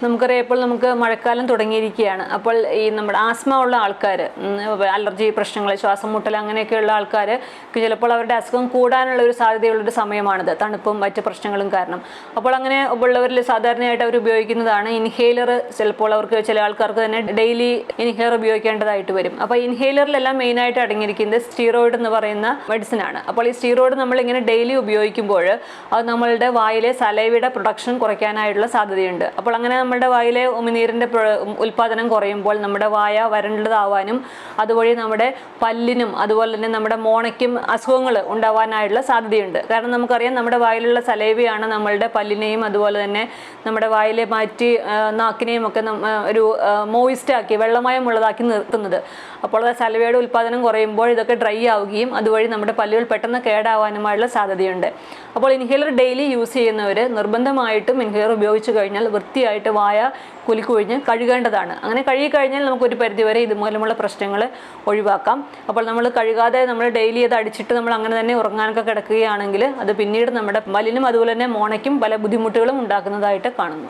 നമുക്കറിയാം ഇപ്പോൾ നമുക്ക് മഴക്കാലം തുടങ്ങിയിരിക്കുകയാണ്. അപ്പോൾ ഈ നമ്മുടെ ആസ്മ ഉള്ള ആൾക്കാർ, അലർജി പ്രശ്നങ്ങൾ, ശ്വാസം മുട്ടൽ അങ്ങനെയൊക്കെയുള്ള ആൾക്കാർ ചിലപ്പോൾ അവരുടെ അസുഖം കൂടാനുള്ള ഒരു സാധ്യതയുള്ളൊരു സമയമാണിത്, തണുപ്പും മറ്റ് പ്രശ്നങ്ങളും കാരണം. അപ്പോൾ അങ്ങനെ ഉള്ളവരിൽ സാധാരണയായിട്ട് അവർ ഉപയോഗിക്കുന്നതാണ് ഇൻഹേലർ. ചിലപ്പോൾ അവർക്ക് ചില ആൾക്കാർക്ക് തന്നെ ഡെയിലി ഇൻഹേലർ ഉപയോഗിക്കേണ്ടതായിട്ട് വരും. അപ്പോൾ ഇൻഹേലറിലെല്ലാം മെയിനായിട്ട് അടങ്ങിയിരിക്കുന്നത് സ്റ്റീറോയിഡ് എന്ന് പറയുന്ന മെഡിസിനാണ്. അപ്പോൾ ഈ സ്റ്റീറോയിഡ് നമ്മളിങ്ങനെ ഡെയിലി ഉപയോഗിക്കുമ്പോൾ അത് നമ്മളുടെ വായിലെ സലൈവയുടെ പ്രൊഡക്ഷൻ കുറയ്ക്കാനായിട്ടുള്ള സാധ്യതയുണ്ട്. അപ്പോൾ അങ്ങനെ നമ്മുടെ വായിലെ ഉമിനീരിൻ്റെ ഉൽപ്പാദനം കുറയുമ്പോൾ നമ്മുടെ വായ വരണ്ടതാവാനും അതുവഴി നമ്മുടെ പല്ലിനും അതുപോലെ തന്നെ നമ്മുടെ മോണയ്ക്കും അസുഖങ്ങൾ ഉണ്ടാവാനായിട്ടുള്ള സാധ്യതയുണ്ട്. കാരണം നമുക്കറിയാം നമ്മുടെ വായിലുള്ള സലൈവയാണ് നമ്മളുടെ പല്ലിനെയും അതുപോലെ തന്നെ നമ്മുടെ വായിലെ മാറ്റി നാക്കിനെയും ഒക്കെ ഒരു മോയിസ്റ്റാക്കി വെള്ളമയമുള്ളതാക്കി നിർത്തുന്നത്. അപ്പോൾ സലൈവയുടെ ഉൽപ്പാദനം കുറയുമ്പോൾ ഇതൊക്കെ ഡ്രൈ ആവുകയും അതുവഴി നമ്മുടെ പല്ലുകൾ പെട്ടെന്ന് കേടാവാനുമായുള്ള സാധ്യതയുണ്ട്. അപ്പോൾ ഇൻഹേലർ ഡെയിലി യൂസ് ചെയ്യുന്നവർ നിർബന്ധമായിട്ടും ഇൻഹേലർ ഉപയോഗിച്ച് കഴിഞ്ഞാൽ വൃത്തിയായിട്ട് വായ കുലുക്കൊഴിഞ്ഞ് കഴുകേണ്ടതാണ്. അങ്ങനെ കഴുകിക്കഴിഞ്ഞാൽ നമുക്കൊരു പരിധിവരെ ഇതുമൂലമുള്ള പ്രശ്നങ്ങൾ ഒഴിവാക്കാം. അപ്പോൾ നമ്മൾ കഴുകാതെ നമ്മൾ ഡെയിലി അത് അടിച്ചിട്ട് നമ്മൾ അങ്ങനെ തന്നെ ഉറങ്ങാനൊക്കെ കിടക്കുകയാണെങ്കിൽ അത് പിന്നീട് നമ്മുടെ പല്ലിനും അതുപോലെ തന്നെ മോണയ്ക്കും പല ബുദ്ധിമുട്ടുകളും ഉണ്ടാക്കുന്നതായിട്ട് കാണുന്നു.